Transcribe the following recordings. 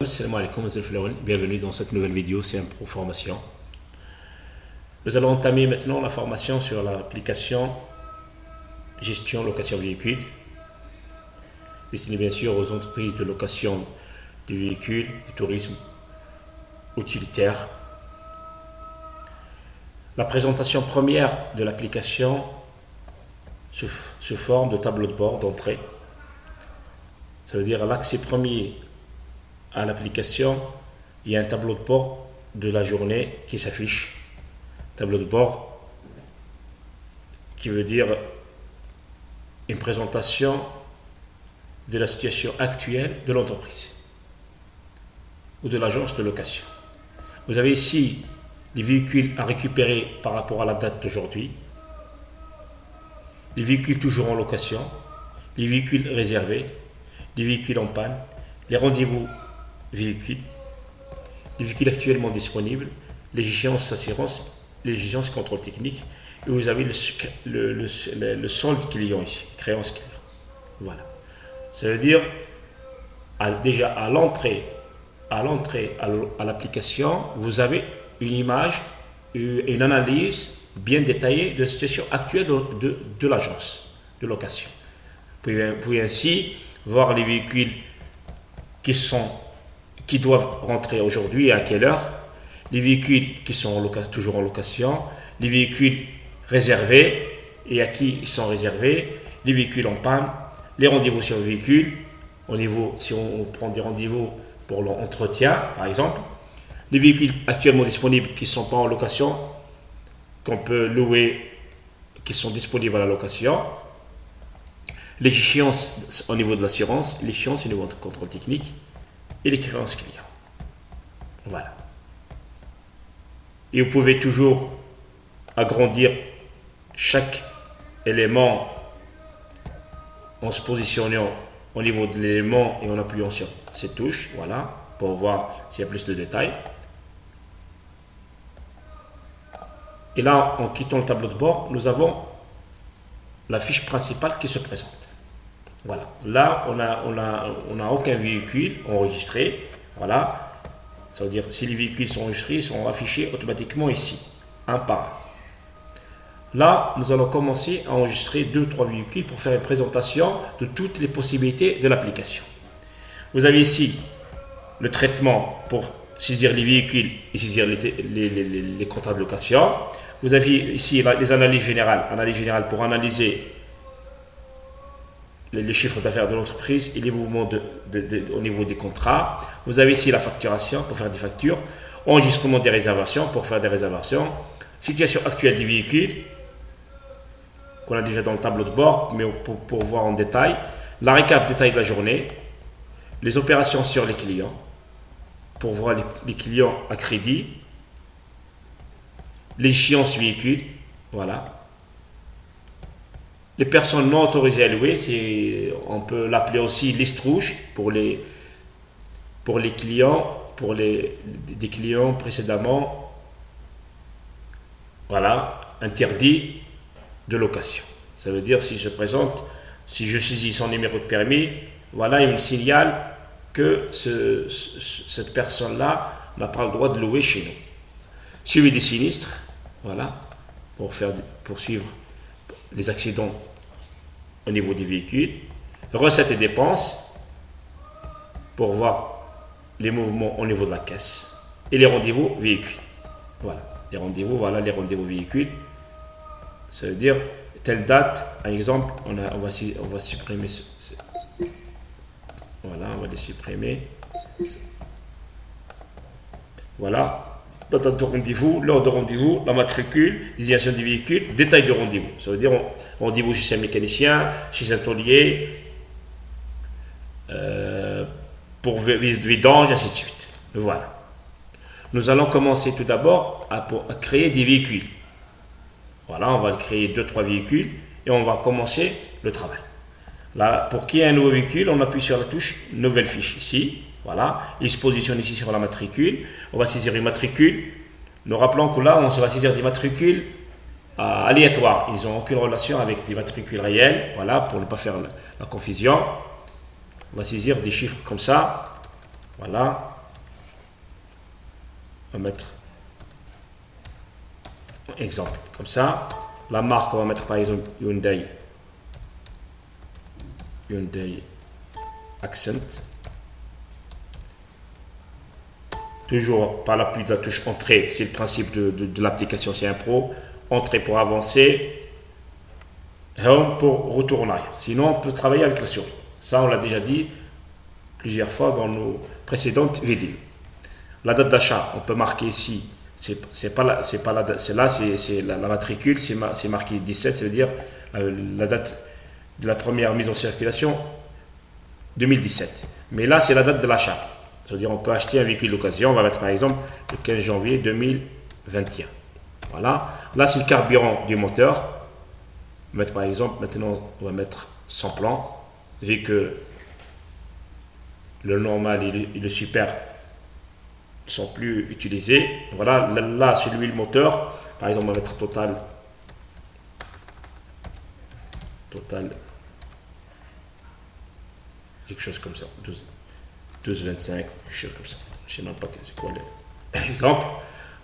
salam alaikum, bienvenue dans cette nouvelle vidéo, c'est Pro Formation. Nous allons entamer maintenant la formation sur l'application gestion location véhicule, destinée bien sûr aux entreprises de location de véhicules, du tourisme utilitaire. La présentation première de l'application se forme de tableau de bord d'entrée. Ça veut dire à l'accès premier à l'application, il y a un tableau de bord de la journée qui s'affiche. Tableau de bord qui veut dire une présentation de la situation actuelle de l'entreprise ou de l'agence de location. Vous avez ici les véhicules à récupérer par rapport à la date d'aujourd'hui, les véhicules toujours en location, les véhicules réservés, les véhicules en panne, les rendez-vous véhicules, les véhicules actuellement disponibles, les échéances d'assurance, les échéances contrôle technique, et vous avez le solde client ici, créance client. Voilà. Ça veut dire déjà à l'entrée à l'application, vous avez une image, une analyse bien détaillée de la situation actuelle de l'agence de location. Vous pouvez ainsi voir les véhicules qui doivent rentrer aujourd'hui et à quelle heure, les véhicules qui sont toujours en location, les véhicules réservés et à qui ils sont réservés, les véhicules en panne, les rendez-vous sur le véhicule, si on prend des rendez-vous pour l'entretien par exemple, les véhicules actuellement disponibles qui ne sont pas en location, qu'on peut louer, qui sont disponibles à la location, les échéances au niveau de l'assurance, les échéances au niveau de contrôle technique et les créances clients. Voilà. Et vous pouvez toujours agrandir chaque élément en se positionnant au niveau de l'élément et en appuyant sur cette touche, voilà, pour voir s'il y a plus de détails. Et là, en quittant le tableau de bord, nous avons la fiche principale qui se présente. Voilà. Là, on n'a aucun véhicule enregistré. Voilà. Ça veut dire si les véhicules sont enregistrés, ils sont affichés automatiquement ici, un par un. Là, nous allons commencer à enregistrer 2-3 véhicules pour faire une présentation de toutes les possibilités de l'application. Vous avez ici le traitement pour saisir les véhicules et saisir les contrats de location. Vous avez ici les analyses générales pour analyser les chiffres d'affaires de l'entreprise et les mouvements au niveau des contrats. Vous avez ici la facturation pour faire des factures, enregistrement des réservations pour faire des réservations, situation actuelle des véhicules qu'on a déjà dans le tableau de bord, mais pour voir en détail, la récap détail de la journée, les opérations sur les clients, pour voir les clients à crédit, l'échéance véhicule, voilà. Les personnes non autorisées à louer, on peut l'appeler aussi liste rouge pour les clients, des clients précédemment, voilà, interdits de location. Ça veut dire s'il se présente, si je saisis son numéro de permis, voilà, il me signale que cette personne-là n'a pas le droit de louer chez nous. Suivi des sinistres, voilà, pour suivre les accidents au niveau des véhicules, recettes et dépenses pour voir les mouvements au niveau de la caisse et les rendez-vous véhicules. Voilà, les rendez-vous véhicules. Ça veut dire telle date, par exemple, on va supprimer voilà, on va les supprimer. Voilà. La date de rendez-vous, l'heure de rendez-vous, la matricule, désignation du véhicule, détail de rendez-vous. Ça veut dire rendez-vous chez un mécanicien, chez un tôlier, pour visite de vidange, ainsi de suite. Voilà. Nous allons commencer tout d'abord à créer des véhicules. Voilà, on va créer 2-3 véhicules et on va commencer le travail. Là, pour qu'il y ait un nouveau véhicule, on appuie sur la touche nouvelle fiche ici. Voilà, il se positionne ici sur la matricule. On va saisir une matricule. Nous rappelons que là, on va saisir des matricules aléatoires. Ils n'ont aucune relation avec des matricules réelles. Voilà, pour ne pas faire la confusion. On va saisir des chiffres comme ça. Voilà. On va mettre exemple comme ça. La marque, on va mettre par exemple Hyundai Accent. Toujours par l'appui de la touche entrée, c'est le principe de l'application, c'est un pro. Entrée pour avancer, home pour retour en arrière. Sinon, on peut travailler avec la souris. Ça, on l'a déjà dit plusieurs fois dans nos précédentes vidéos. La date d'achat, on peut marquer ici. C'est pas la date, c'est là, c'est la matricule, c'est marqué 17, ça veut dire la date de la première mise en circulation 2017. Mais là, c'est la date de l'achat. C'est-à-dire on peut acheter un véhicule d'occasion, on va mettre par exemple le 15 janvier 2021. Voilà. Là, c'est le carburant du moteur. On va mettre par exemple, maintenant, on va mettre sans plan, vu que le normal et le super ne sont plus utilisés. Voilà, là, c'est l'huile moteur. Par exemple, on va mettre total, quelque chose comme ça, 12,25, quelque chose comme ça. Je ne sais même pas c'est quoi l'exemple.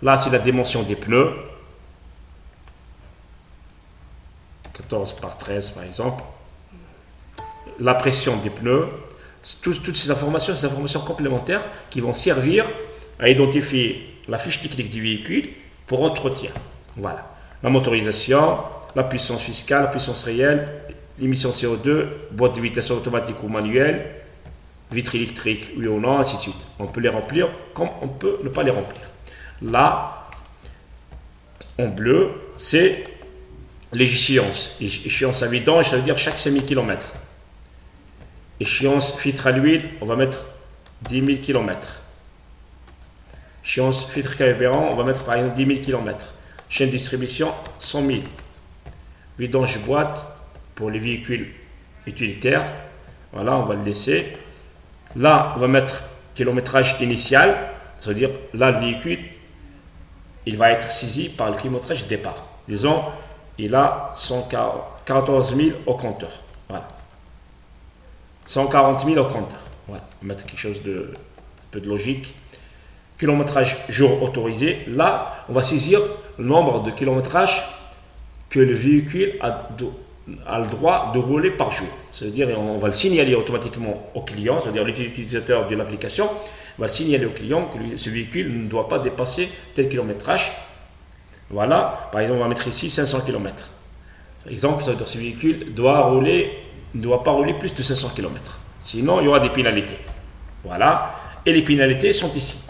Là, c'est la dimension des pneus. 14 par 13, par exemple. La pression des pneus. Toutes ces informations, c'est des informations complémentaires qui vont servir à identifier la fiche technique du véhicule pour entretien. Voilà. La motorisation, la puissance fiscale, la puissance réelle, l'émission CO2, boîte de vitesse automatique ou manuelle, vitre électrique, oui ou non, ainsi de suite. On peut les remplir comme on peut ne pas les remplir. Là, en bleu, c'est l'échéance. Échéance à vidange, ça veut dire chaque 5000 km. Échéance filtre à l'huile, on va mettre 10 000 km. Échéance filtre carburant, on va mettre par exemple 10 000 km. Chaîne de distribution, 100 000. Vidange boîte pour les véhicules utilitaires. Voilà, on va le laisser. Là, on va mettre kilométrage initial. Ça veut dire, là, le véhicule, il va être saisi par le kilométrage de départ. Disons, il a 114 000 au compteur. Voilà. 140 000 au compteur. Voilà. On va mettre quelque chose de un peu de logique. Kilométrage jour autorisé. Là, on va saisir le nombre de kilométrages que le véhicule a le droit de rouler par jour. C'est-à-dire, on va le signaler automatiquement au client, c'est-à-dire l'utilisateur de l'application va signaler au client que ce véhicule ne doit pas dépasser tel kilométrage. Voilà, par exemple, on va mettre ici 500 km. Par exemple, ça veut dire que ce véhicule ne doit pas rouler plus de 500 km. Sinon, il y aura des pénalités. Voilà, et les pénalités sont ici.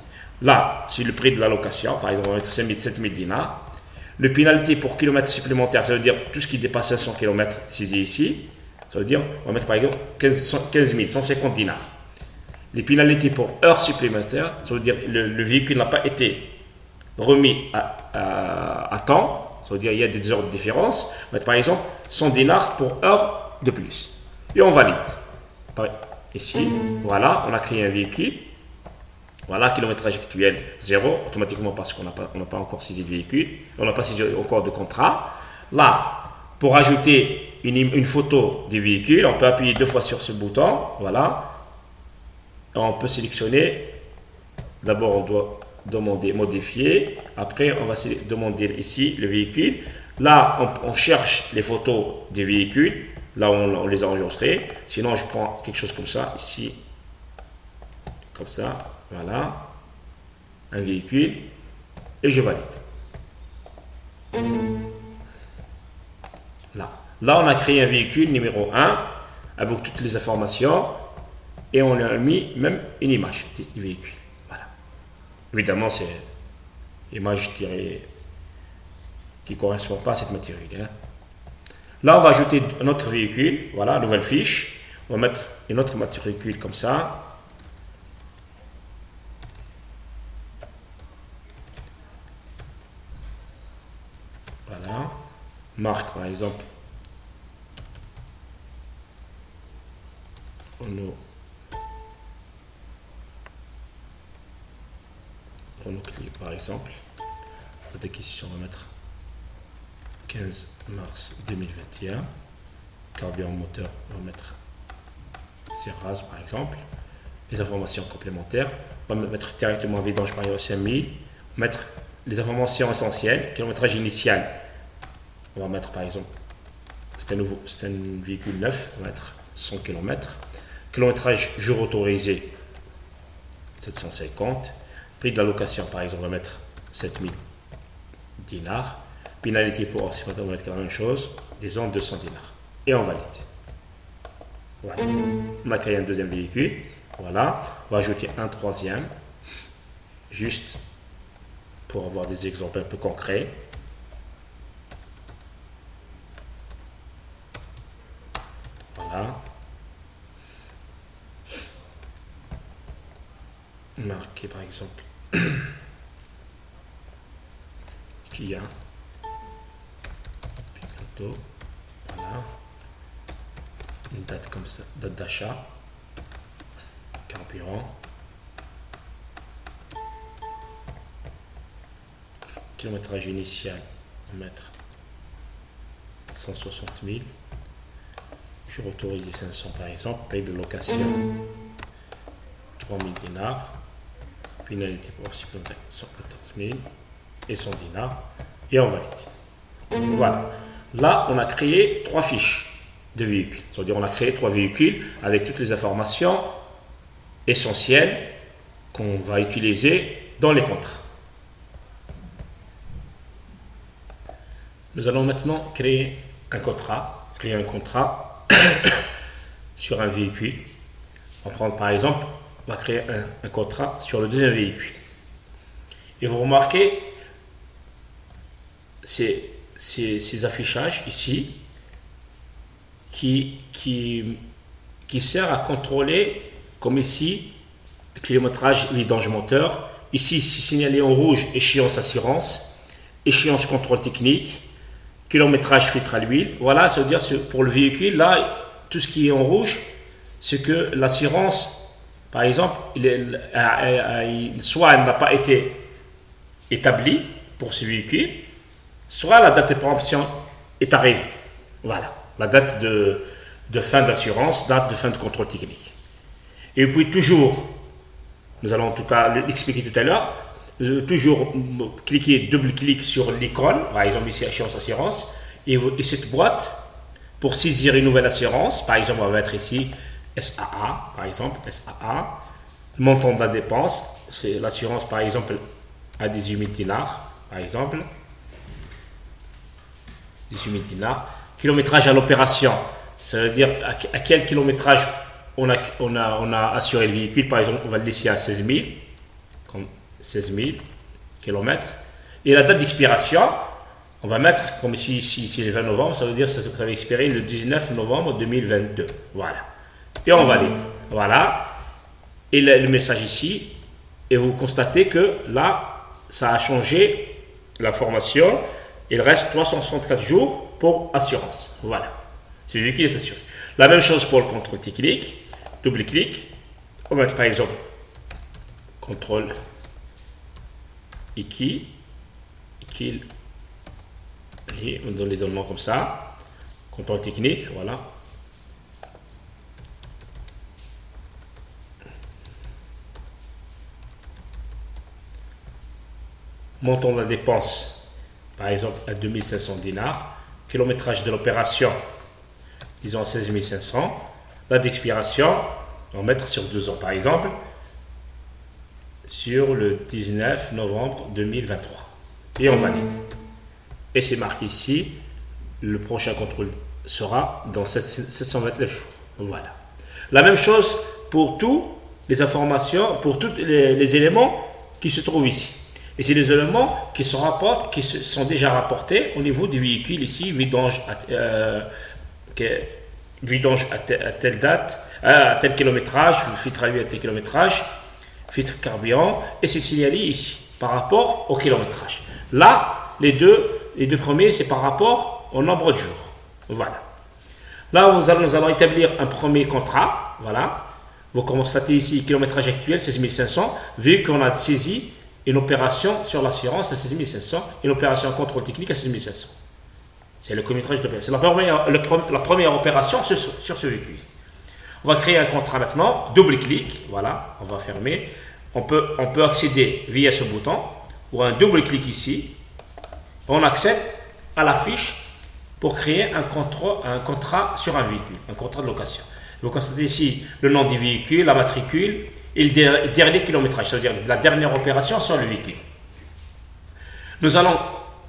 Là, c'est le prix de la location, par exemple, on va mettre 5 000, 7 000 dinars. Le pénalité pour kilomètres supplémentaires, ça veut dire tout ce qui dépasse 500 km, c'est ici. Ça veut dire, on va mettre par exemple 15 000, 150 dinars. Les pénalités pour heures supplémentaires, ça veut dire le véhicule n'a pas été remis à temps. Ça veut dire il y a des heures de différence. On va mettre par exemple 100 dinars pour heure de plus. Et on valide. Ici, voilà, on a créé un véhicule. Voilà, kilométrage actuel 0, automatiquement parce qu'on n'a pas encore saisi de véhicule, on n'a pas saisi encore de contrat. Là, pour ajouter une photo du véhicule, on peut appuyer 2 fois sur ce bouton, voilà. On peut sélectionner, d'abord on doit demander modifier, après on va demander ici le véhicule. Là, on cherche les photos des véhicules, là on les a enregistrées. Sinon, je prends quelque chose comme ça, ici, comme ça. Voilà, un véhicule, et je valide. Là, on a créé un véhicule numéro 1 avec toutes les informations et on a mis même une image du véhicule. Voilà. Évidemment, c'est une image tirée qui ne correspond pas à cette maturité. Hein. Là, on va ajouter un autre véhicule, voilà, nouvelle fiche. On va mettre une autre matricule comme ça. Voilà, marque par exemple, Renault Clio par exemple, la acquisition on va mettre 15 mars 2021, carburant moteur on va mettre Serraz par exemple, les informations complémentaires, on va mettre directement vidange par exemple 5000, mettre les informations essentielles. Kilométrage initial, on va mettre par exemple, c'est un véhicule neuf, on va mettre 100 km. Kilométrage jour autorisé, 750. Prix de la location, par exemple, on va mettre 7000 dinars. Pénalité pour hors on va mettre la même chose, disons 200 dinars. Et on valide. Voilà. On a créé un deuxième véhicule. Voilà. On va ajouter un troisième, juste pour avoir des exemples un peu concrets. Voilà. Marquer par exemple Kia Picanto. Voilà. Une date comme ça, date d'achat, carburant, kilométrage initial, on va mettre 160 000, jour autorisé 500 par exemple, paye de location 3000 dinars, pénalité pour supplémentaire 114 000 et 100 dinars, et on valide. Voilà, là on a créé 3 fiches de véhicules. C'est-à-dire on a créé 3 véhicules avec toutes les informations essentielles qu'on va utiliser dans les contrats. Nous allons maintenant créer un contrat sur un véhicule. On va prendre par exemple, on va créer un contrat sur le deuxième véhicule. Et vous remarquez ces affichages ici qui sert à contrôler, comme ici, le kilométrage, vidange moteur. Ici, c'est signalé en rouge, échéance assurance, échéance contrôle technique, kilométrage filtre à l'huile. Voilà, ça veut dire pour le véhicule, là, tout ce qui est en rouge, c'est que l'assurance, par exemple, soit elle n'a pas été établie pour ce véhicule, soit la date de péremption est arrivée. Voilà. La date de fin d'assurance, date de fin de contrôle technique. Et puis toujours, nous allons en tout cas l'expliquer tout à l'heure, toujours double-clic sur l'icône, par exemple ici assurance assurance, et cette boîte, pour saisir une nouvelle assurance, par exemple on va mettre ici SAA, par exemple, SAA, le montant de la dépense, c'est l'assurance par exemple à 18 000 dinars, par exemple, 18 000 dinars. Kilométrage à l'opération, ça veut dire à quel kilométrage on a assuré le véhicule. Par exemple, on va le laisser à 16 000, comme 16 000 km. Et la date d'expiration, on va mettre, comme ici c'est le 20 novembre, ça veut dire que ça va expirer le 19 novembre 2022. Voilà. Et on valide. Voilà. Et le message ici, et vous constatez que là, ça a changé l'information. Il reste 364 jours pour assurance. Voilà. C'est lui qui est assuré. La même chose pour le contrôle technique. Double-clic. On va mettre par exemple contrôle IKI. On donne les donnements comme ça. Contrôle technique. Voilà. Montant de la dépense. Par exemple, à 2500 dinars. Kilométrage de l'opération, disons 16 500. Date d'expiration, on va mettre sur 2 ans, par exemple, sur le 19 novembre 2023. Et on valide. Et c'est marqué ici, le prochain contrôle sera dans 729 jours. Voilà. La même chose pour toutes les informations, pour tous les éléments qui se trouvent ici. Et c'est les éléments qui sont déjà rapportés au niveau du véhicule ici, vidange à telle date, à tel kilométrage, filtre à l'huile à tel kilométrage, filtre carburant, et c'est signalé ici par rapport au kilométrage. Là, les deux premiers, c'est par rapport au nombre de jours. Voilà. Là, nous allons établir un premier contrat. Voilà. Vous constatez ici, kilométrage actuel, 16 500, vu qu'on a saisi une opération sur l'assurance à 16 500, une opération contrôle technique à 16 500. C'est le kilométrage de c'est la première opération sur ce véhicule. On va créer un contrat maintenant, double-clic, voilà, on va fermer. On peut accéder via ce bouton, ou un double clic ici, on accède à la fiche pour créer un contrat sur un véhicule, un contrat de location. Vous constatez ici le nom du véhicule, la matricule et le dernier kilométrage, c'est-à-dire la dernière opération sur le véhicule. Nous allons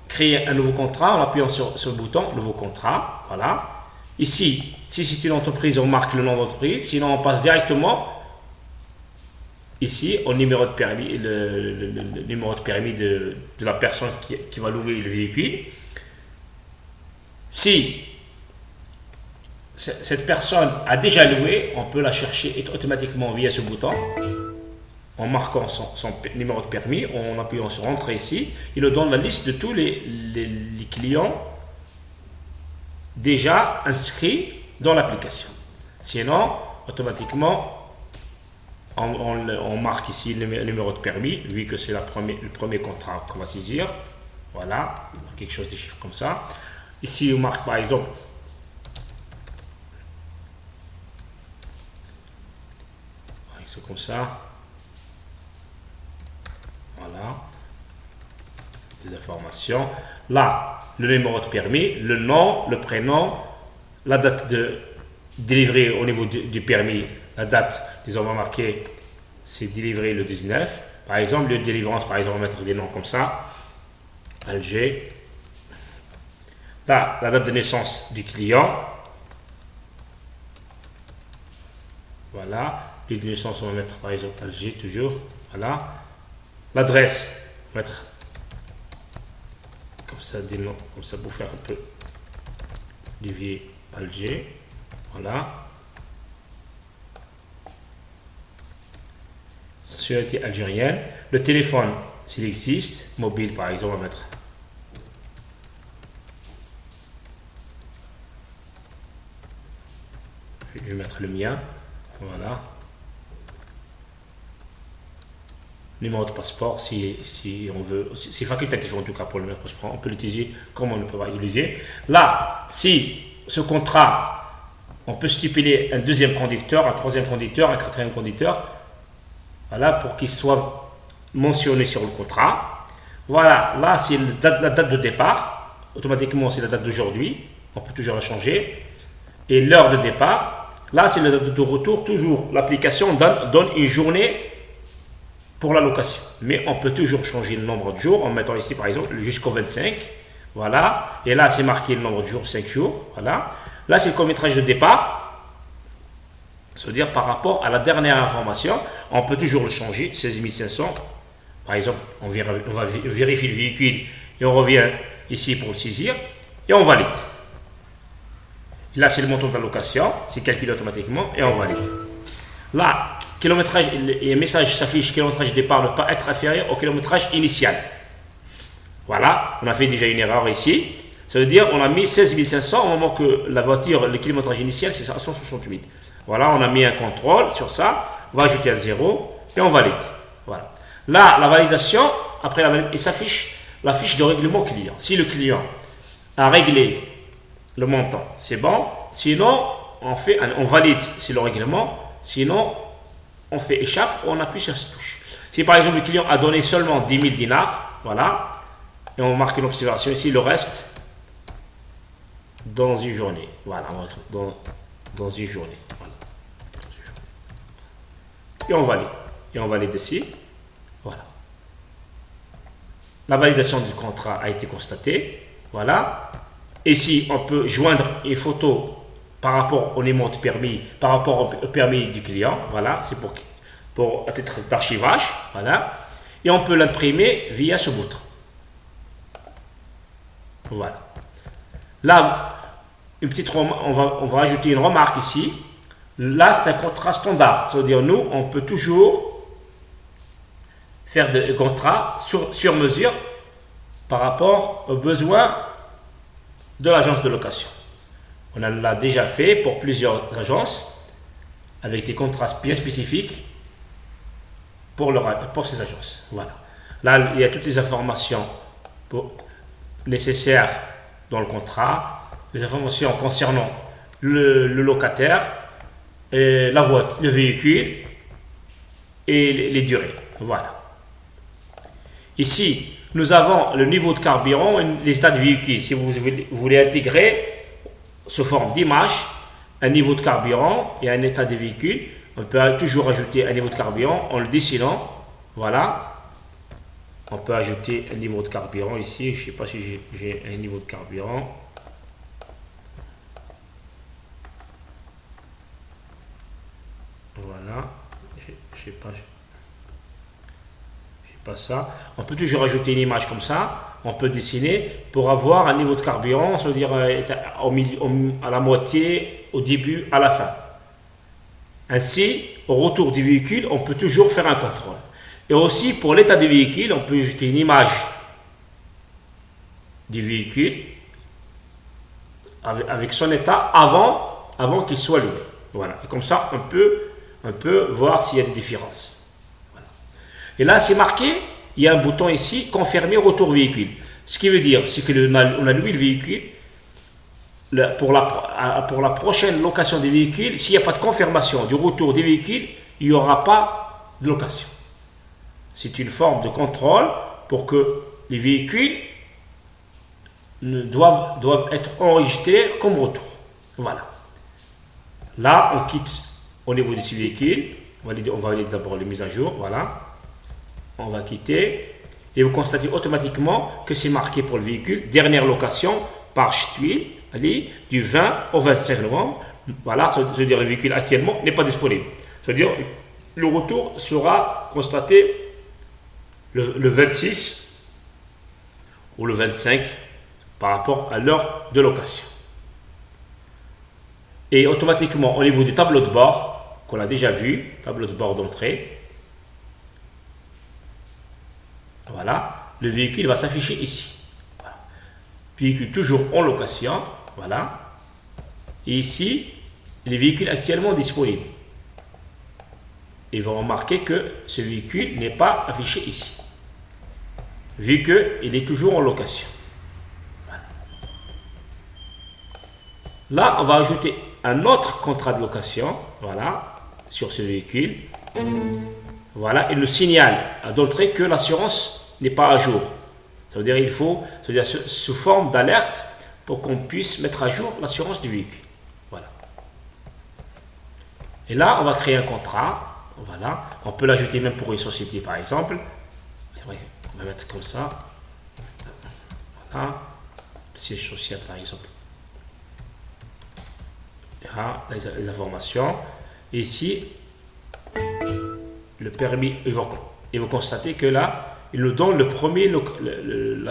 créer un nouveau contrat en appuyant sur le bouton nouveau contrat. Voilà. Ici, si c'est une entreprise, on marque le nom d'entreprise. Sinon, on passe directement ici au numéro de permis, le numéro de permis de la personne qui va louer le véhicule. Si cette personne a déjà loué, on peut la chercher automatiquement via ce bouton en marquant son numéro de permis, en appuyant sur Entrée ici. Il nous donne la liste de tous les clients déjà inscrits dans l'application. Sinon, automatiquement, on marque ici le numéro de permis, vu que c'est le premier contrat qu'on va saisir. Voilà, quelque chose de chiffres comme ça. Ici, on marque par exemple c'est comme ça. Voilà. Des informations. Là, le numéro de permis, le nom, le prénom, la date de délivrée au niveau du permis. La date, ils ont marqué, c'est délivré le 19. Par exemple, lieu de délivrance, par exemple, on va mettre des noms comme ça. Alger. Là, la date de naissance du client. Voilà. Lieu de naissance, on va mettre par exemple Alger, toujours. Voilà. L'adresse, on va mettre comme ça des noms, comme ça pour faire un peu du vieux Alger. Voilà. Nationalité algérienne. Le téléphone, s'il existe, mobile par exemple, on va mettre. Je vais mettre le mien. Voilà. Numéro de passeport, si on veut, c'est facultatif en tout cas pour le numéro de passeport, on peut l'utiliser comme on ne peut pas l'utiliser. Là, si ce contrat, on peut stipuler un deuxième conducteur, un troisième conducteur, un quatrième conducteur, voilà, pour qu'il soit mentionné sur le contrat. Voilà, là c'est la date de départ, automatiquement c'est la date d'aujourd'hui, on peut toujours la changer, et l'heure de départ, là c'est la date de retour, toujours l'application donne une journée pour la location. Mais on peut toujours changer le nombre de jours en mettant ici par exemple jusqu'au 25. Voilà. Et là c'est marqué le nombre de jours, 5 jours. Voilà. Là c'est le kilométrage de départ. C'est-à-dire par rapport à la dernière information, on peut toujours le changer. 16 500. Par exemple, on va vérifier le véhicule et on revient ici pour le saisir et on valide. Et là c'est le montant de la location. C'est calculé automatiquement et on valide. Là, kilométrage, et un message s'affiche, kilométrage de départ ne pas être inférieur au kilométrage initial. Voilà, on a fait déjà une erreur ici. Ça veut dire on a mis 16 500 au moment que la voiture, le kilométrage initial, c'est 168. Voilà, on a mis un contrôle sur ça. On va ajouter un 0 et on valide. Voilà. Là, la validation, après la validation, il s'affiche la fiche de règlement client. Si le client a réglé le montant, c'est bon. Sinon, on valide, c'est le règlement. Sinon, on fait échappe ou on appuie sur cette touche. Si par exemple le client a donné seulement 10 000 dinars, voilà, et on marque une observation ici, le reste dans une journée. Voilà, dans une journée. Voilà. Et on valide. Et on valide ici. Voilà. La validation du contrat a été constatée. Voilà. Ici, on peut joindre une photo par rapport au numéro de permis, par rapport au permis du client. Voilà, c'est pour à titre d'archivage. Voilà. Et on peut l'imprimer via ce bouton. Voilà. Là, on va ajouter une remarque ici. Là, c'est un contrat standard. C'est-à-dire, nous, on peut toujours faire des contrats sur mesure par rapport aux besoins de l'agence de location. On l'a déjà fait pour plusieurs agences avec des contrats bien spécifiques pour ces agences. Voilà. Là, il y a toutes les informations nécessaires dans le contrat, les informations concernant le locataire, et la voiture, le véhicule et les durées. Voilà. Ici, nous avons le niveau de carburant et l'état de véhicule. Si vous voulez intégrer sous forme d'image un niveau de carburant et un état de véhicule, on peut toujours ajouter un niveau de carburant en le dessinant. Voilà. On peut ajouter un niveau de carburant ici. Je ne sais pas si j'ai un niveau de carburant. Voilà. Je sais pas ça. On peut toujours ajouter une image comme ça. On peut dessiner pour avoir un niveau de carburant, c'est-à-dire à la moitié, au début, à la fin. Ainsi, au retour du véhicule, on peut toujours faire un contrôle. Et aussi, pour l'état du véhicule, on peut ajouter une image du véhicule avec son état avant qu'il soit loué. Voilà. Et comme ça, on peut voir s'il y a des différences. Et là, c'est marqué, il y a un bouton ici, confirmer retour véhicule. Ce qui veut dire, c'est qu'on a loué le véhicule. Pour la prochaine location des véhicules, s'il n'y a pas de confirmation du retour des véhicules, il n'y aura pas de location. C'est une forme de contrôle pour que les véhicules doivent être enregistrés comme retour. Voilà. Là, on quitte au niveau de ce véhicule. On va valider d'abord les mises à jour. Voilà. On va quitter et vous constatez automatiquement que c'est marqué pour le véhicule dernière location par Ch'tuil, allez, du 20 au 25 novembre. Voilà, ça veut dire que le véhicule actuellement n'est pas disponible. Ça veut dire que le retour sera constaté le 26 ou le 25 par rapport à l'heure de location. Et automatiquement au niveau du tableau de bord qu'on a déjà vu, tableau de bord d'entrée, voilà, le véhicule va s'afficher ici. Voilà. Véhicule toujours en location. Voilà. Et ici, les véhicules actuellement disponibles. Ils vont remarquer que ce véhicule n'est pas affiché ici, vu qu'il est toujours en location. Voilà. Là, on va ajouter un autre contrat de location. Voilà, sur ce véhicule. Voilà, il nous signale d'entrée que l'assurance n'est pas à jour. Ça veut dire qu'il faut, sous forme d'alerte pour qu'on puisse mettre à jour l'assurance du véhicule. Voilà. Et là, on va créer un contrat. Voilà. On peut l'ajouter même pour une société, par exemple. On va mettre comme ça. Voilà. Siège social, par exemple. Là, les informations. Et ici, le permis évoquant. Et vous constatez que là, il nous donne la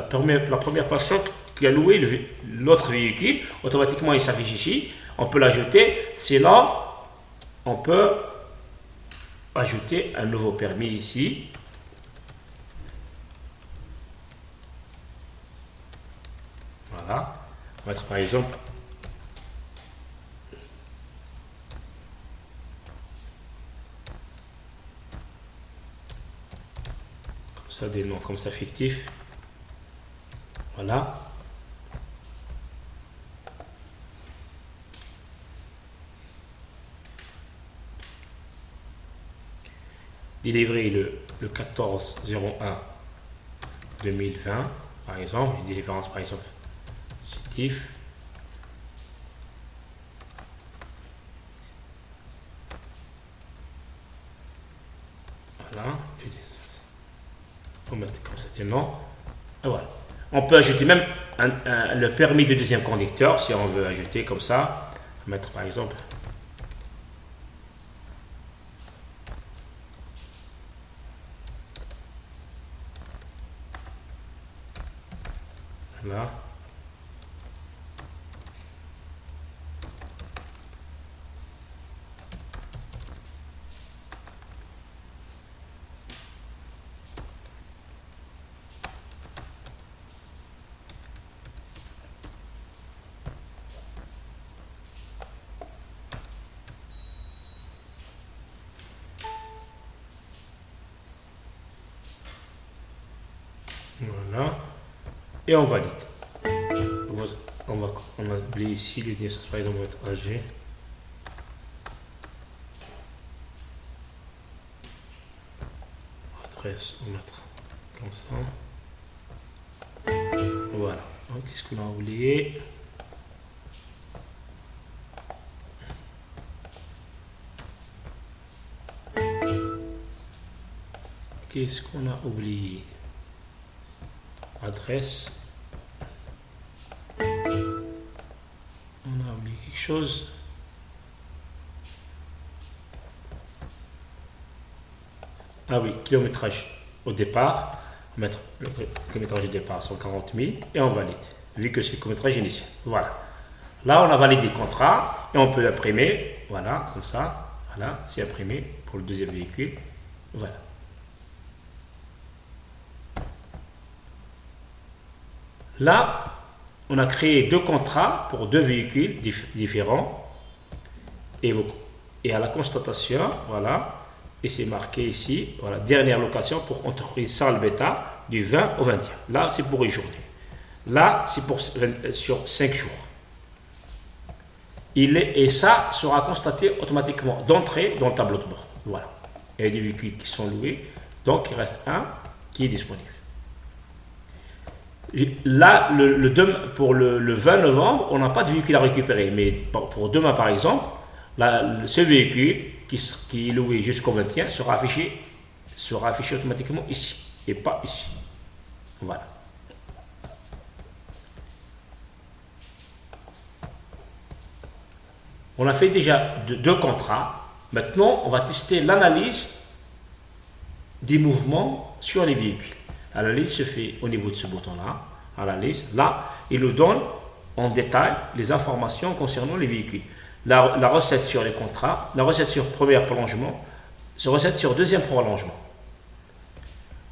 première personne qui a loué l'autre véhicule. Automatiquement, il s'affiche ici. On peut l'ajouter. Sinon, on peut ajouter un nouveau permis ici. Voilà. On va mettre par exemple ça, des noms comme ça fictifs. Voilà. Délivré le 14/01/2020, par exemple. Une délivrance, par exemple, fictif. Voilà. On va mettre comme ça des noms. Et voilà. On peut ajouter même le permis de deuxième conducteur si on veut ajouter comme ça. On va mettre par exemple. Voilà. Voilà. Et on valide. On va oublier ici les licences, par exemple, on va mettre AG. Adresse, on va mettre comme ça. Voilà. Qu'est-ce qu'on a oublié? Qu'est-ce qu'on a oublié? Adresse. On a oublié quelque chose. Ah oui, kilométrage au départ. On va mettre le kilométrage au départ 140 000 et on valide, vu que c'est le kilométrage initial. Voilà. Là, on a validé le contrat et on peut l'imprimer. Voilà, comme ça. Voilà, c'est imprimé pour le deuxième véhicule. Voilà. Là, on a créé deux contrats pour deux véhicules différents. Et à la constatation, voilà, et c'est marqué ici, voilà, dernière location pour entreprise Salle Beta du 20 au 21. Là, c'est pour une journée. Là, c'est pour sur 5 jours. Et ça sera constaté automatiquement d'entrée dans le tableau de bord. Voilà. Il y a des véhicules qui sont loués, donc il reste un qui est disponible. Là, pour le 20 novembre, on n'a pas de véhicule à récupérer, mais pour demain, par exemple, ce véhicule qui est loué jusqu'au 21 sera affiché automatiquement ici et pas ici. Voilà. On a fait déjà deux contrats. Maintenant, on va tester l'analyse des mouvements sur les véhicules. L'analyse se fait au niveau de ce bouton-là. Analyse. Là, il nous donne en détail les informations concernant les véhicules. La recette sur les contrats, la recette sur premier prolongement, la recette sur deuxième prolongement.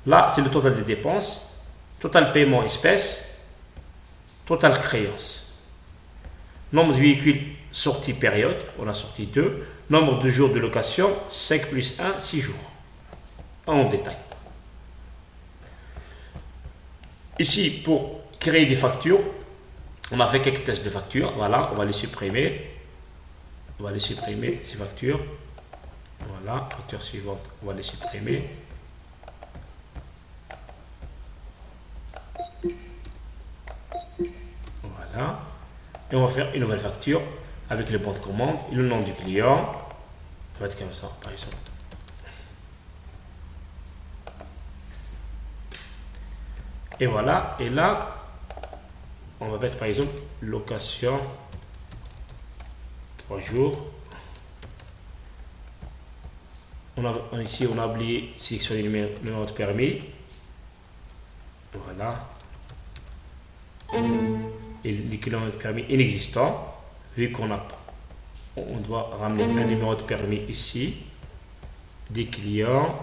Là, c'est le total des dépenses, total paiement espèces, total créance. Nombre de véhicules sortis période, on a sorti 2. Nombre de jours de location, 5 plus 1, 6 jours. En détail. Ici, pour créer des factures, on a fait quelques tests de factures. Voilà, on va les supprimer. On va les supprimer, ces factures. Voilà, facture suivante, on va les supprimer. Voilà. Et on va faire une nouvelle facture avec le bon de commande et le nom du client. Ça va être comme ça, par exemple. Et voilà. Et là, on va mettre par exemple location 3 jours. Ici, on a oublié sélectionner le numéro de permis. Voilà. Et les kilomètres de permis inexistants, vu on doit ramener un numéro de permis ici, des clients.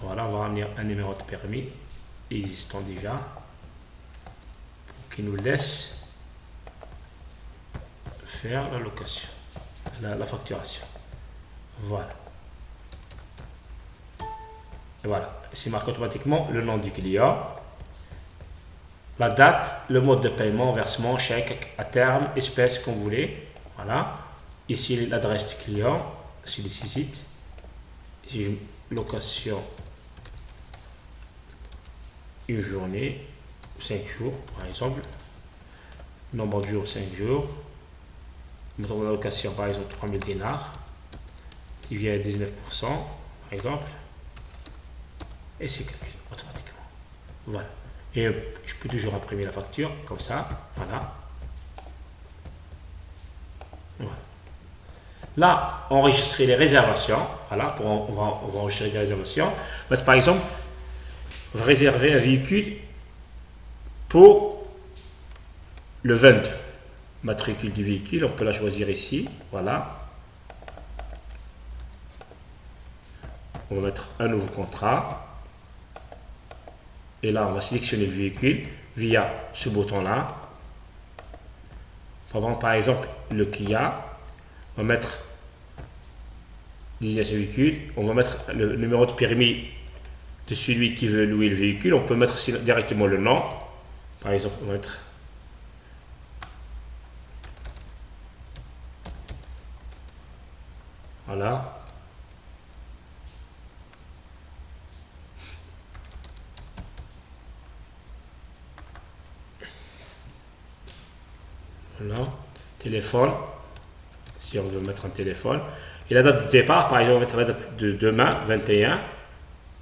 Voilà, on va ramener un numéro de permis existant déjà, pour qu'il nous laisse faire la location, la facturation. Voilà. Et voilà, c'est marqué automatiquement le nom du client, la date, le mode de paiement, versement, chèque, à terme, espèce, comme vous voulez. Voilà. Ici, l'adresse du client, celui-ci site. Ici, location, une journée, 5 jours, par exemple. Nombre de jours, 5 jours. Montant de location, par exemple, 3000 dinars. Il vient à 19%, par exemple. Et c'est calculé automatiquement. Voilà. Et je peux toujours imprimer la facture, comme ça. Voilà. Voilà. Là, enregistrer les réservations. Voilà, on va enregistrer les réservations. Par exemple, on va réserver un véhicule pour le 22. Matricule du véhicule, on peut la choisir ici. Voilà. On va mettre un nouveau contrat. Et là, on va sélectionner le véhicule via ce bouton-là. On va prendre par exemple le Kia. On va mettre désigner ce véhicule. On va mettre le numéro de permis de celui qui veut louer le véhicule. On peut mettre directement le nom. Par exemple, on va mettre voilà. Voilà. Téléphone, si on veut mettre un téléphone. Et la date de départ, par exemple, on va mettre la date de demain, 21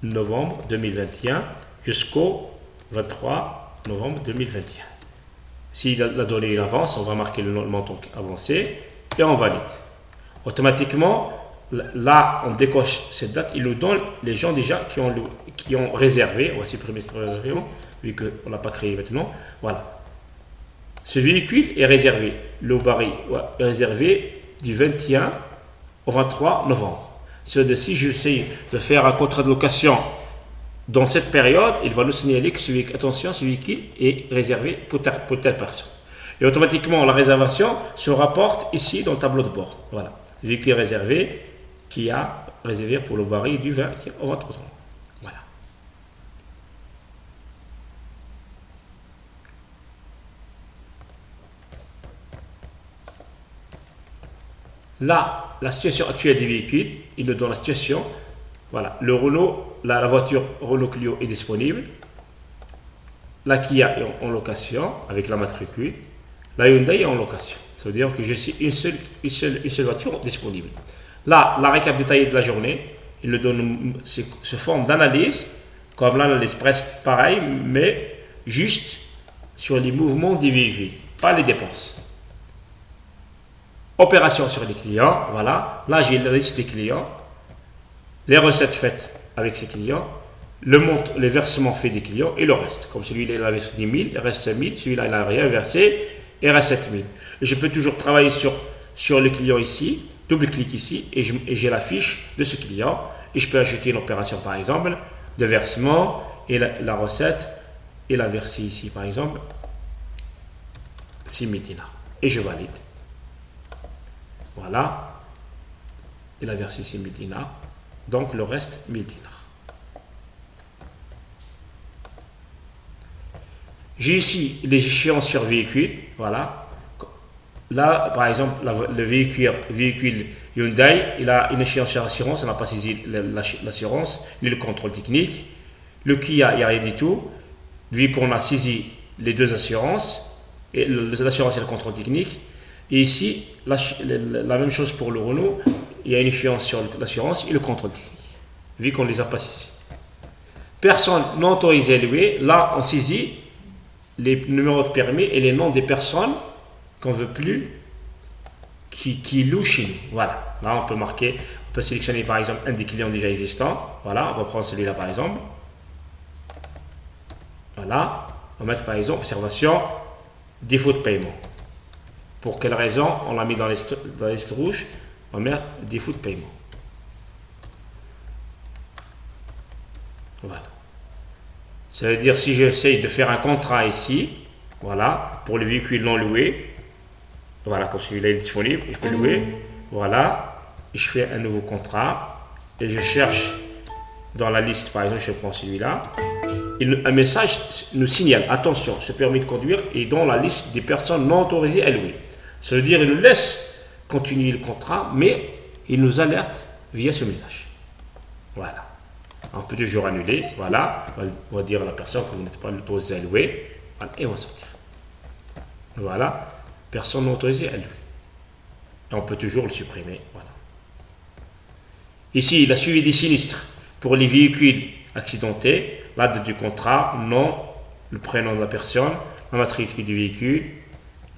novembre 2021, jusqu'au 23 novembre 2021. Si la donnée avance, on va marquer le montant avancé et on valide. Automatiquement, là, on décoche cette date, il nous donne les gens déjà qui ont réservé. On va supprimer cette réservation, vu qu'on ne l'a pas créé maintenant. Voilà. Ce véhicule est réservé. Le baril est réservé du 21 au 23 novembre. C'est-à-dire, si j'essaie de faire un contrat de location dans cette période, il va nous signaler que ce véhicule est réservé pour telle personne. Et automatiquement, la réservation se rapporte ici dans le tableau de bord. Voilà. Le véhicule réservé qui a réservé pour le baril du 20 au 23 novembre. Voilà. Là, la situation actuelle des véhicules, il nous donne la situation. Voilà, le Renault, la voiture Renault Clio est disponible. La Kia est en location avec la matricule. La Hyundai est en location. Ça veut dire que je suis une seule voiture disponible. Là, la récap détaillée de la journée, il nous donne ce forme d'analyse, comme l'analyse presque pareille, mais juste sur les mouvements des véhicules, pas les dépenses. Opération sur les clients, voilà. Là, j'ai la liste des clients, les recettes faites avec ces clients, les versements faits des clients et le reste. Comme celui-là, il a versé 10 000, il reste 5 000, celui-là, il n'a rien versé, il reste 7 000. Je peux toujours travailler sur le client ici, double-clic ici, et j'ai la fiche de ce client. Et je peux ajouter une opération, par exemple, de versement, et la recette, et la verser ici, par exemple, 6 000 dinars. Et je valide. Voilà. Il a versé 6 000 dinars. Donc, le reste, 1 000 dinars. J'ai ici les échéances sur véhicule. Voilà. Là, par exemple, le véhicule Hyundai, il a une échéance sur assurance. On n'a pas saisi l'assurance, ni le contrôle technique. Le Kia, il n'y a rien du tout. Vu qu'on a saisi les deux assurances, et l'assurance et le contrôle technique. Et ici, la même chose pour le Renault, il y a une échéance sur l'assurance et le contrôle technique, vu qu'on ne les a pas saisis. Personne non autorisée à louer, là on saisit les numéros de permis et les noms des personnes qu'on ne veut plus qui louent chez nous. Voilà, là on peut marquer, on peut sélectionner par exemple un des clients déjà existants. Voilà, on va prendre celui-là par exemple. Voilà, on va mettre par exemple observation, défaut de paiement. Pour quelle raison on l'a mis dans la liste rouge? On met défaut de paiement. Voilà. Ça veut dire si j'essaye de faire un contrat ici, voilà, pour le véhicule non loué, voilà, comme celui-là est disponible, je peux louer, voilà, je fais un nouveau contrat et je cherche dans la liste, par exemple, je prends celui-là, un message nous signale, attention, ce permis de conduire est dans la liste des personnes non autorisées à louer. Ça veut dire qu'il nous laisse continuer le contrat, mais il nous alerte via ce message. Voilà. On peut toujours annuler. Voilà. On va dire à la personne que vous n'êtes pas autorisé à louer. Voilà. Et on va sortir. Voilà. Personne non autorisée à louer. Et on peut toujours le supprimer. Voilà. Ici, la suivi des sinistres pour les véhicules accidentés. La date du contrat, nom, le prénom de la personne, la matricule du véhicule,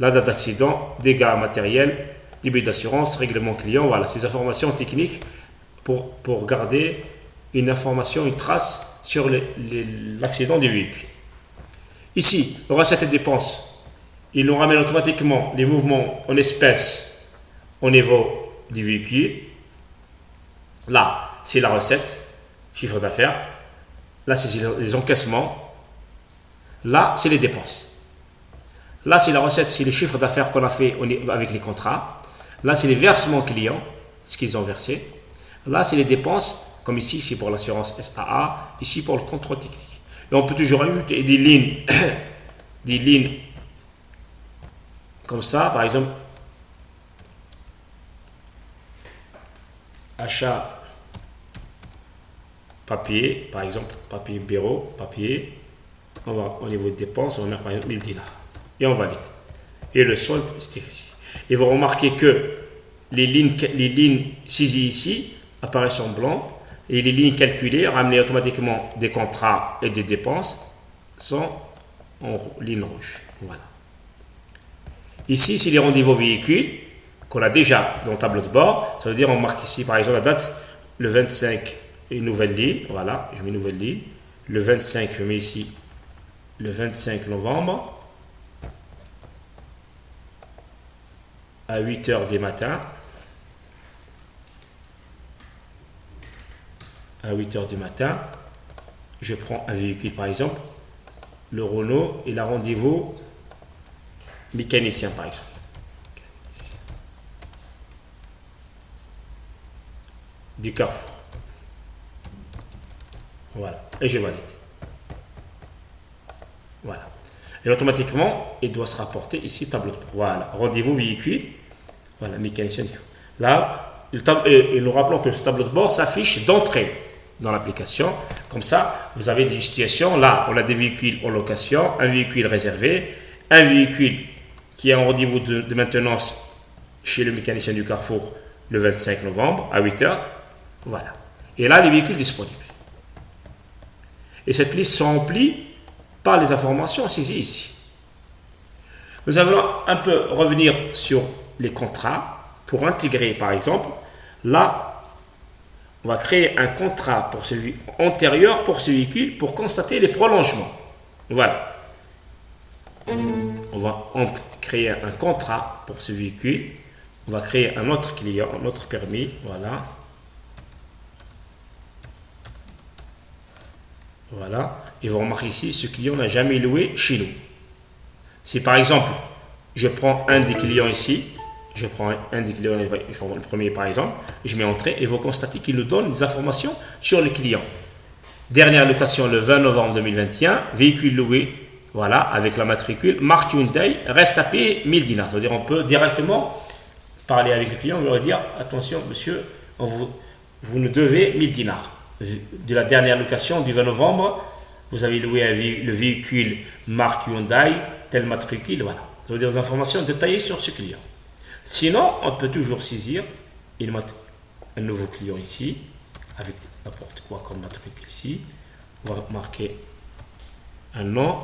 la date d'accident, dégâts matériels, début d'assurance, règlement client, voilà, ces informations techniques pour garder une information, une trace sur l'accident du véhicule. Ici, recettes et dépenses, il nous ramène automatiquement les mouvements en espèces au niveau du véhicule. Là, c'est la recette, chiffre d'affaires. Là, c'est les encaissements. Là, c'est les dépenses. Là, c'est la recette, c'est le chiffre d'affaires qu'on a fait avec les contrats. Là, c'est les versements clients, ce qu'ils ont versé. Là, c'est les dépenses, comme ici, c'est pour l'assurance SAA, ici pour le contrôle technique. Et on peut toujours ajouter des lignes comme ça, par exemple, achat papier, par exemple, papier bureau, papier. On va au niveau de dépenses, on va mettre par exemple 1000 dinars. Et on valide. et le solde ici. Et vous remarquez que les lignes saisies ici apparaissent en blanc et les lignes calculées, ramenées automatiquement des contrats et des dépenses, sont en ligne rouge. Voilà. Ici, c'est les rendez-vous véhicules qu'on a déjà dans le tableau de bord. Ça veut dire on marque ici par exemple la date, le 25, une nouvelle ligne. Voilà, je mets une nouvelle ligne. Le 25, je mets ici le 25 novembre à 8 heures du matin. À 8 heures du matin, je prends un véhicule par exemple, le Renault, et la rendez-vous mécanicien par exemple. Du Carrefour. Voilà. Et je valide. Voilà. Et automatiquement, il doit se rapporter ici tableau de bord. Voilà. Rendez-vous véhicule. Voilà, mécanicien. Là, et nous rappelons que ce tableau de bord s'affiche d'entrée dans l'application. Comme ça, vous avez des situations. Là, on a des véhicules en location, un véhicule réservé, un véhicule qui est en rendez-vous de maintenance chez le mécanicien du Carrefour le 25 novembre à 8 heures. Voilà. Et là, les véhicules disponibles. Et cette liste sont remplies par les informations saisies ici. Nous allons un peu revenir sur les contrats pour intégrer, par exemple, là, on va créer un contrat pour celui antérieur pour ce véhicule pour constater les prolongements. Voilà. On va créer un contrat pour ce véhicule. On va créer un autre client, un autre permis. Voilà. Voilà. Et vous remarquez ici, ce client n'a jamais loué chez nous. Si par exemple, je prends un des clients ici, je prends un des clients, le premier par exemple, je mets entrée et vous constatez qu'il nous donne des informations sur le client. Dernière location le 20 novembre 2021, véhicule loué, voilà, avec la matricule, marque Hyundai, reste à payer 1000 dinars. C'est-à-dire on peut directement parler avec le client, on leur dire attention monsieur, vous nous devez 1000 dinars. De la dernière location du 20 novembre, vous avez loué le véhicule marque Hyundai, tel matricule, voilà. Ça veut dire des informations détaillées sur ce client. Sinon, on peut toujours saisir et mettre un nouveau client ici, avec n'importe quoi comme matricule ici. On va marquer un nom.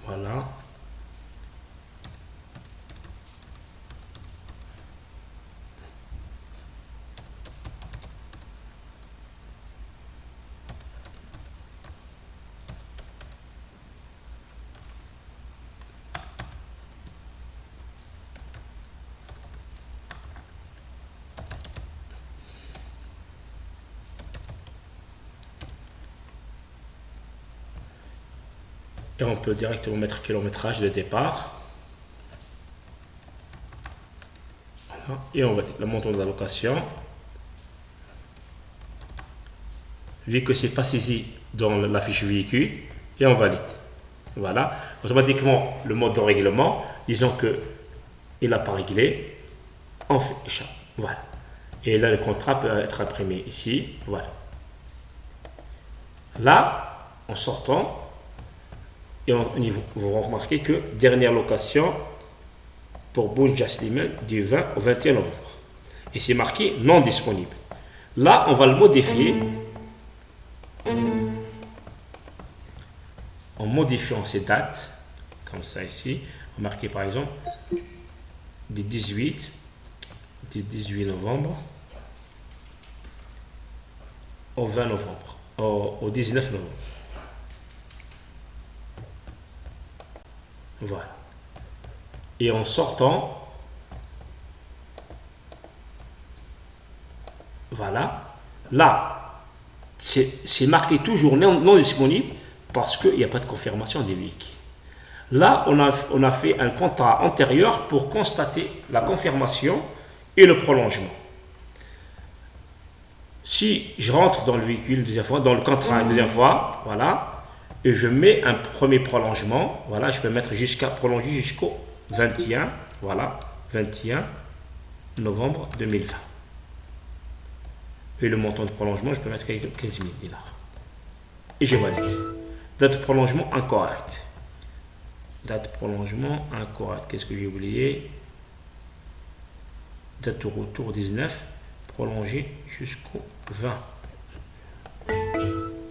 Voilà. Et on peut directement mettre kilométrage de départ. Voilà. Et on va le montant de la location. Vu que ce n'est pas saisi dans la fiche véhicule, et on valide. Voilà. Automatiquement, le mode de règlement, disons qu'il n'a pas réglé, on fait échappe. Voilà. Et là, le contrat peut être imprimé ici. Voilà. Là, en sortant, et vous remarquez que dernière location pour Bunja Slimane du 20 au 21 novembre. Et c'est marqué non disponible. Là, on va le modifier en modifiant ces dates, comme ça ici. On va marquer par exemple du 18 novembre au 20 novembre, au 19 novembre. Voilà. Et en sortant, voilà, là, c'est marqué toujours non disponible parce qu'il n'y a pas de confirmation des véhicules. Là, on a fait un contrat antérieur pour constater la confirmation et le prolongement. Si je rentre dans le véhicule une deuxième fois, dans le contrat une deuxième fois, voilà, et je mets un premier prolongement, voilà, je peux mettre prolonger jusqu'au 21 Voilà, 21 novembre 2020. Et le montant de prolongement, je peux mettre 15 000 dinars. Et je valide. Date de prolongement incorrecte. Date de prolongement incorrecte. Qu'est-ce que j'ai oublié? Date de retour 19, prolongé jusqu'au 20.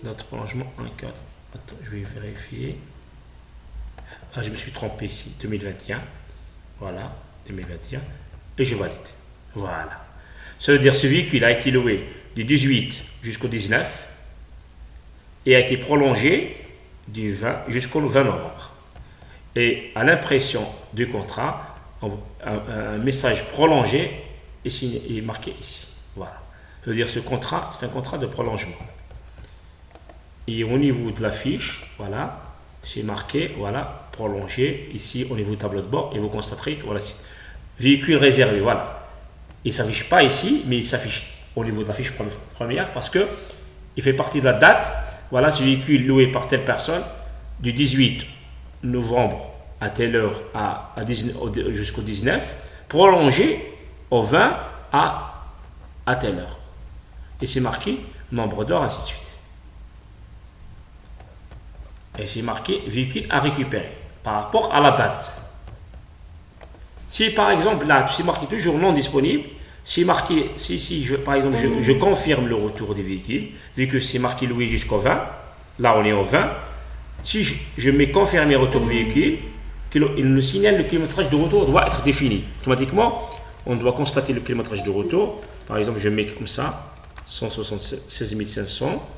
Date de prolongement incorrecte. Attends, je vais vérifier. Ah, je me suis trompé ici. 2021. Voilà, 2021. Et je valide. Voilà. Ça veut dire que ce véhicule a été loué du 18 jusqu'au 19 et a été prolongé du 20 jusqu'au 20 novembre. Et à l'impression du contrat, un message prolongé est marqué ici. Voilà. Ça veut dire que ce contrat, c'est un contrat de prolongement. Et au niveau de la fiche, voilà, c'est marqué, voilà, prolongé ici au niveau du tableau de bord. Et vous constaterez que voilà, véhicule réservé, voilà. Il ne s'affiche pas ici, mais il s'affiche au niveau de la fiche première parce que il fait partie de la date. Voilà, ce véhicule loué par telle personne du 18 novembre à telle heure jusqu'au 19, prolongé au 20 à telle heure. Et c'est marqué nombre d'heures, ainsi de suite. Et c'est marqué véhicule à récupérer par rapport à la date. Si par exemple là, c'est marqué toujours non disponible, c'est marqué, par exemple je confirme le retour du véhicule, vu que c'est marqué loué jusqu'au 20, là on est au 20, si je mets confirmer retour du véhicule, il nous signale le kilométrage de retour doit être défini. Automatiquement, on doit constater le kilométrage de retour. Par exemple, je mets comme ça, 176 500,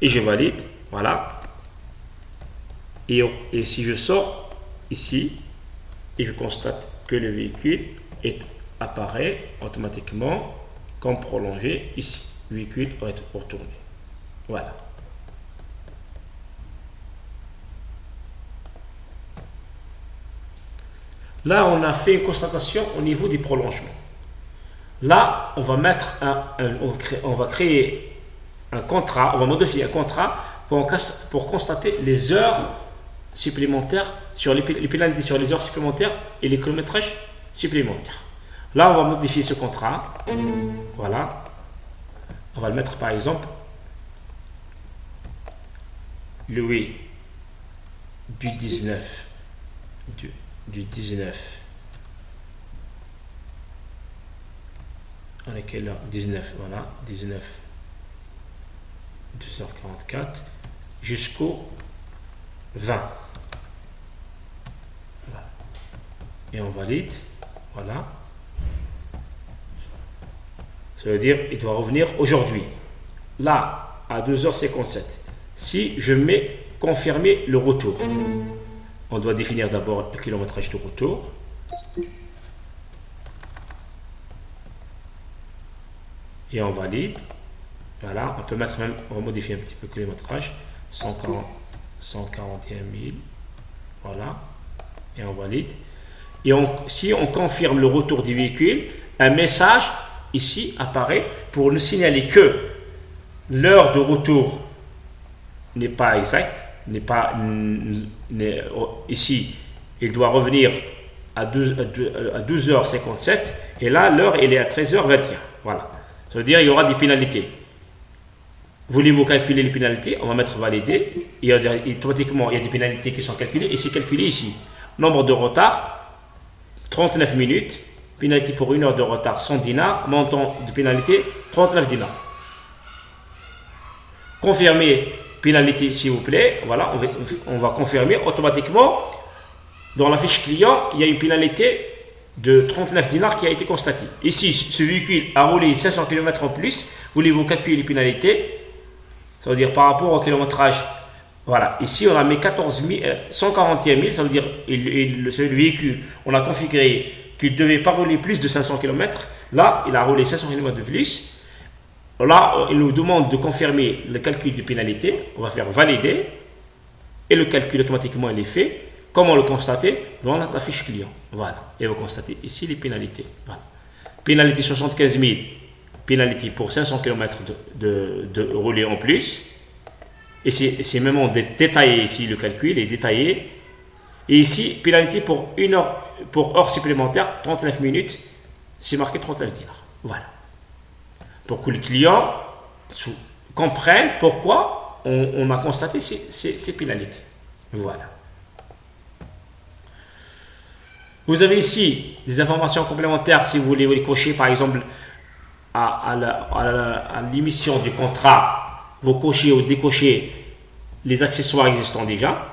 et je valide, voilà. Et si je sors ici, et je constate que le véhicule apparaît automatiquement comme prolongé ici. Le véhicule va être retourné. Voilà. Là, on a fait une constatation au niveau des prolongements. Là, on va mettre on va créer un contrat, on va modifier un contrat pour constater les heures supplémentaires sur les pénalités sur les heures supplémentaires et les kilométrages supplémentaires. Là, on va modifier ce contrat. Voilà. On va le mettre par exemple loué du 19 on est quelle heure? 19, voilà, 19 2h44 jusqu'au 20. Voilà. Et on valide, voilà. Ça veut dire il doit revenir aujourd'hui. Là, à 2h57. Si je mets confirmer le retour, on doit définir d'abord le kilométrage de retour. Et on valide. Voilà, on peut mettre même, on va modifier un petit peu le kilométrage. 141 000. Voilà. Et on valide. Et si on confirme le retour du véhicule, un message ici apparaît pour nous signaler que l'heure de retour n'est pas exacte, ici, il doit revenir à 12h57 et là, l'heure, elle est à 13h21. Voilà. Ça veut dire qu'il y aura des pénalités. Voulez-vous calculer les pénalités? On va mettre validé. Et automatiquement, il y a des pénalités qui sont calculées et c'est calculé ici. Nombre de retard, 39 minutes. Pénalité pour 1 heure de retard, 100 dinars. Montant de pénalité, 39 dinars. Confirmer pénalité, s'il vous plaît. Voilà, on va confirmer automatiquement. Dans la fiche client, il y a une pénalité de 39 dinars qui a été constatée. Ici, ce véhicule a roulé 500 km en plus. Voulez-vous calculer les pénalités? Ça veut dire par rapport au kilométrage. Voilà, ici on a mis 141 000. Ça veut dire le véhicule, on a configuré qu'il ne devait pas rouler plus de 500 km. Là, il a roulé 500 km de plus. Là, il nous demande de confirmer le calcul de pénalité. On va faire valider. Et le calcul automatiquement il est fait. Comment le constater? Dans la fiche client. Voilà. Et vous constatez ici les pénalités. Voilà. Pénalité 75 000. Pénalité pour 500 km de rouler en plus. Et c'est même détaillé ici, le calcul est détaillé. Et ici, pénalité pour heure supplémentaire, 39 minutes, c'est marqué 39 dinars. Voilà. Pour que les clients comprennent pourquoi on a constaté ces pénalités. Voilà. Vous avez ici des informations complémentaires si vous voulez les cocher, par exemple, à l'émission du contrat, vous cochez ou décochez les accessoires existants déjà.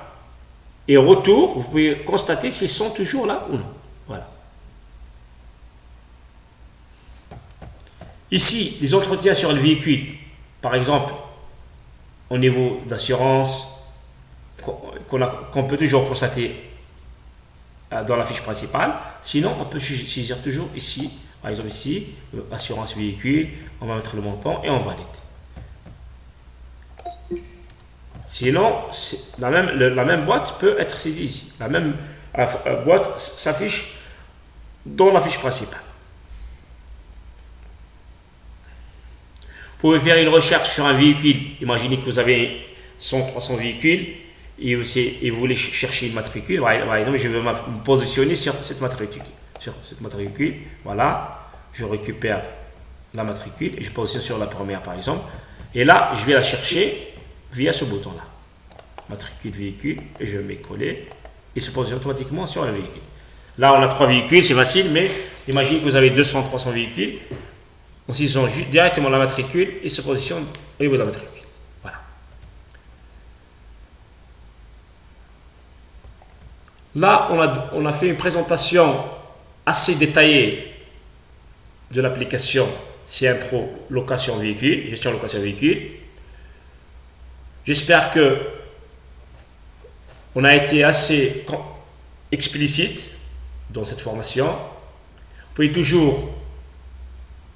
Et au retour, vous pouvez constater s'ils sont toujours là ou non. Voilà. Ici, les entretiens sur le véhicule, par exemple, au niveau d'assurance, qu'on peut toujours constater dans la fiche principale. Sinon, on peut saisir toujours ici, par exemple ici, assurance véhicule, on va mettre le montant et on valide. Sinon, la même boîte peut être saisie ici. La même boîte s'affiche dans la fiche principale. Vous pouvez faire une recherche sur un véhicule. Imaginez que vous avez 100-300 véhicules et vous voulez chercher une matricule. Par exemple, je veux me positionner sur cette matricule. Voilà, je récupère la matricule et je positionne sur la première, par exemple. Et là, je vais la chercher via ce bouton-là. Matricule véhicule, et je mets coller et se positionne automatiquement sur le véhicule. Là, on a 3 véhicules, c'est facile, mais imaginez que vous avez 200-300 véhicules. Donc, ils ont directement la matricule et se positionnent au niveau de la matricule. Voilà. Là, on a fait une présentation assez détaillée de l'application CM Pro location véhicule, gestion location véhicule. J'espère que on a été assez explicite dans cette formation. Vous pouvez toujours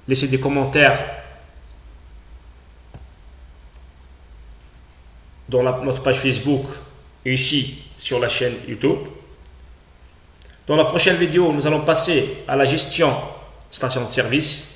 laisser des commentaires dans notre page Facebook et ici sur la chaîne YouTube. Dans la prochaine vidéo, nous allons passer à la gestion station de service.